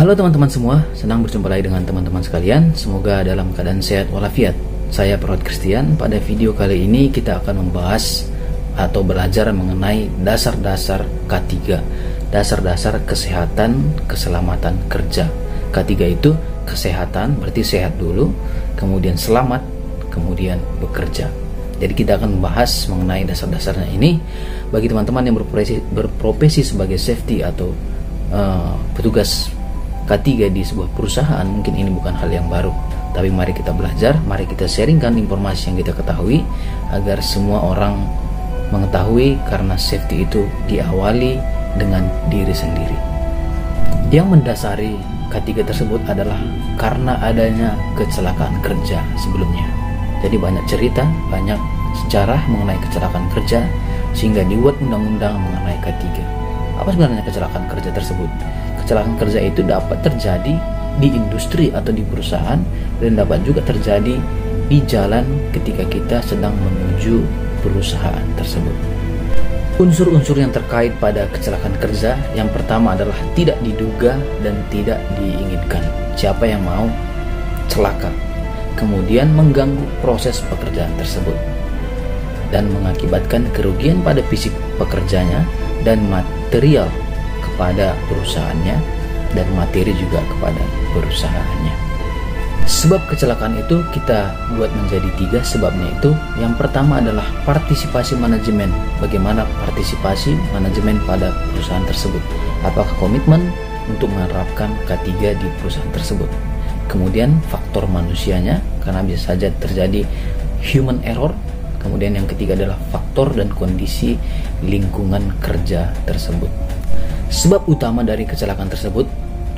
Halo teman-teman semua, senang berjumpa lagi dengan teman-teman sekalian. Semoga dalam keadaan sehat walafiat. Saya Perawat Christian. Pada video kali ini kita akan membahas atau belajar mengenai dasar-dasar K3, dasar-dasar kesehatan keselamatan kerja. K3 itu kesehatan, berarti sehat dulu, kemudian selamat, kemudian bekerja. Jadi kita akan membahas mengenai dasar-dasarnya ini. Bagi teman-teman yang berprofesi sebagai safety atau petugas K3 di sebuah perusahaan, mungkin ini bukan hal yang baru, tapi mari kita belajar, mari kita sharingkan informasi yang kita ketahui agar semua orang mengetahui, karena safety itu diawali dengan diri sendiri. Yang mendasari K3 tersebut adalah karena adanya kecelakaan kerja sebelumnya. Jadi banyak cerita, banyak sejarah mengenai kecelakaan kerja sehingga dibuat undang-undang mengenai K3. Apa sebenarnya kecelakaan kerja tersebut? Kecelakaan kerja itu dapat terjadi di industri atau di perusahaan, dan dapat juga terjadi di jalan ketika kita sedang menuju perusahaan tersebut. Unsur-unsur yang terkait pada kecelakaan kerja, yang pertama adalah tidak diduga dan tidak diinginkan. Siapa yang mau celaka? Kemudian mengganggu proses pekerjaan tersebut dan mengakibatkan kerugian pada fisik pekerjanya dan material kepada perusahaannya, dan materi juga kepada perusahaannya. Sebab kecelakaan itu kita buat menjadi 3 sebabnya itu. Yang pertama adalah partisipasi manajemen. Bagaimana partisipasi manajemen pada perusahaan tersebut? Apakah komitmen untuk menerapkan K3 di perusahaan tersebut? Kemudian faktor manusianya, karena bisa saja terjadi human error. Kemudian yang ketiga adalah faktor dan kondisi lingkungan kerja tersebut. Sebab utama dari kecelakaan tersebut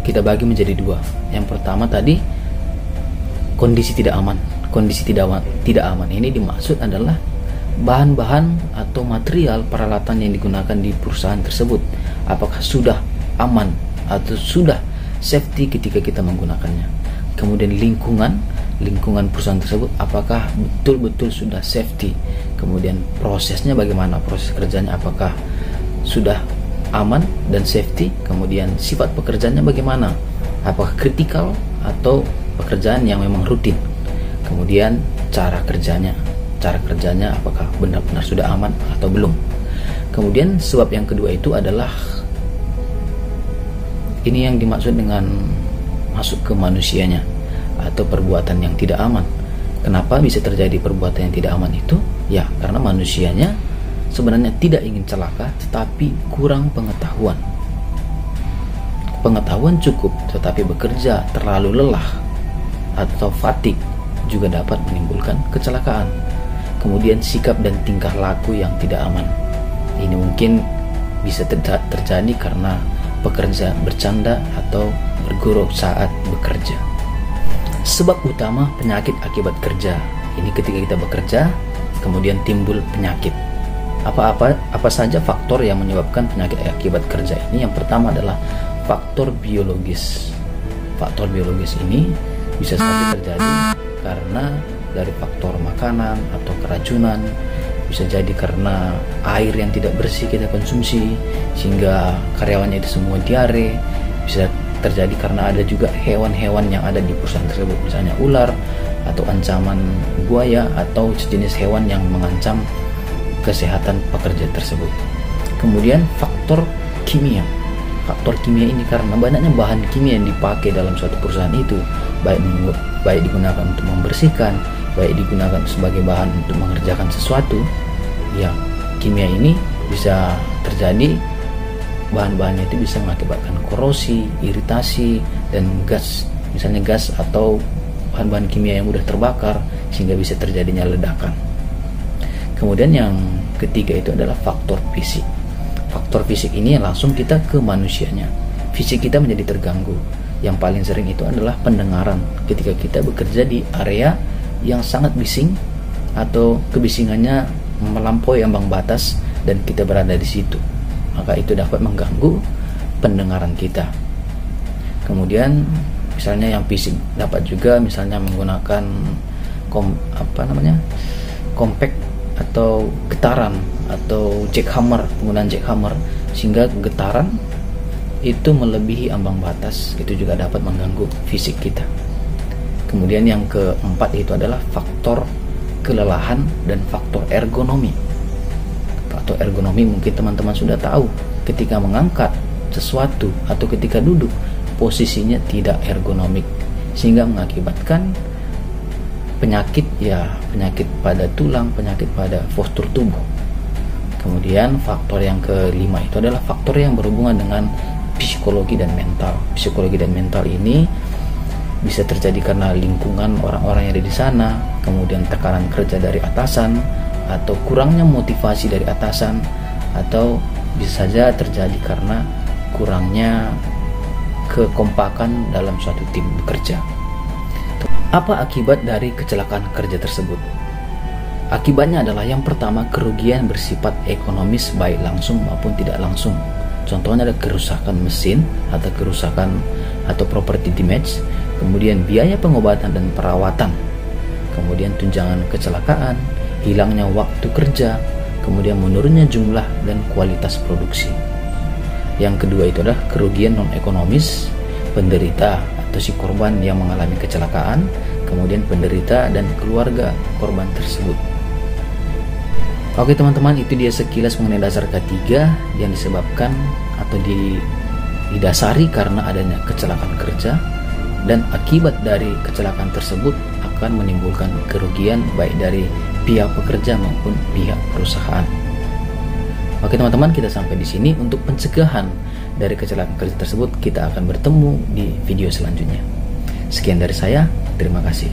kita bagi menjadi 2. Yang pertama tadi, kondisi tidak aman. Kondisi tidak aman ini dimaksud adalah bahan-bahan atau material peralatan yang digunakan di perusahaan tersebut. Apakah sudah aman atau sudah safety ketika kita menggunakannya. Kemudian lingkungan perusahaan tersebut, apakah betul-betul sudah safety. Kemudian prosesnya bagaimana, proses kerjanya apakah sudah aman dan safety. Kemudian sifat pekerjaannya bagaimana, apakah kritikal atau pekerjaan yang memang rutin. Kemudian cara kerjanya apakah benar-benar sudah aman atau belum. Kemudian sebab yang kedua itu adalah ini yang dimaksud dengan masuk ke manusianya atau perbuatan yang tidak aman. Kenapa bisa terjadi perbuatan yang tidak aman itu? Ya, karena manusianya sebenarnya tidak ingin celaka, tetapi kurang pengetahuan. Pengetahuan cukup, tetapi bekerja terlalu lelah atau fatigue juga dapat menimbulkan kecelakaan. Kemudian sikap dan tingkah laku yang tidak aman. Ini mungkin bisa terjadi karena pekerja bercanda atau bergurau saat bekerja. Sebab utama penyakit akibat kerja. Ini ketika kita bekerja, kemudian timbul penyakit. Apa saja faktor yang menyebabkan penyakit akibat kerja ini? Yang pertama adalah faktor biologis. Faktor biologis ini bisa saja terjadi karena dari faktor makanan atau keracunan, bisa jadi karena air yang tidak bersih kita konsumsi sehingga karyawannya itu semua diare, bisa terjadi karena ada juga hewan-hewan yang ada di perusahaan tersebut, misalnya ular atau ancaman buaya atau sejenis hewan yang mengancam kesehatan pekerja tersebut. Kemudian faktor kimia. Faktor kimia ini karena banyaknya bahan kimia yang dipakai dalam suatu perusahaan itu, baik digunakan untuk membersihkan, baik digunakan sebagai bahan untuk mengerjakan sesuatu. Ya, kimia ini bisa terjadi, bahan-bahannya itu bisa mengakibatkan korosi, iritasi, dan gas, misalnya gas atau bahan-bahan kimia yang mudah terbakar sehingga bisa terjadinya ledakan. Kemudian yang ketiga itu adalah faktor fisik. Faktor fisik ini langsung kita ke manusianya. Fisik kita menjadi terganggu. Yang paling sering itu adalah pendengaran. Ketika kita bekerja di area yang sangat bising atau kebisingannya melampaui ambang batas dan kita berada di situ, maka itu dapat mengganggu pendengaran kita. Kemudian misalnya yang fisik dapat juga misalnya menggunakan compact atau getaran atau jackhammer, penggunaan jackhammer, sehingga getaran itu melebihi ambang batas, itu juga dapat mengganggu fisik kita. Kemudian yang keempat itu adalah faktor kelelahan dan faktor ergonomi. Faktor ergonomi mungkin teman-teman sudah tahu, ketika mengangkat sesuatu atau ketika duduk posisinya tidak ergonomik, sehingga mengakibatkan penyakit pada tulang, penyakit pada postur tubuh. Kemudian faktor yang kelima itu adalah faktor yang berhubungan dengan psikologi dan mental. Psikologi dan mental ini bisa terjadi karena lingkungan orang-orang yang ada di sana, kemudian tekanan kerja dari atasan, atau kurangnya motivasi dari atasan, atau bisa saja terjadi karena kurangnya kekompakan dalam suatu tim bekerja. Apa akibat dari kecelakaan kerja tersebut? Akibatnya adalah yang pertama, kerugian bersifat ekonomis baik langsung maupun tidak langsung. Contohnya ada kerusakan mesin atau kerusakan atau property damage, kemudian biaya pengobatan dan perawatan, kemudian tunjangan kecelakaan, hilangnya waktu kerja, kemudian menurunnya jumlah dan kualitas produksi. Yang kedua itu adalah kerugian non ekonomis, penderita atau si korban yang mengalami kecelakaan, kemudian penderita dan keluarga korban tersebut. Oke teman-teman, itu dia sekilas mengenai dasar ketiga yang disebabkan atau didasari karena adanya kecelakaan kerja, dan akibat dari kecelakaan tersebut akan menimbulkan kerugian baik dari pihak pekerja maupun pihak perusahaan. Oke teman-teman, kita sampai di sini. Untuk pencegahan dari kecelakaan kerja tersebut kita akan bertemu di video selanjutnya. Sekian dari saya, terima kasih.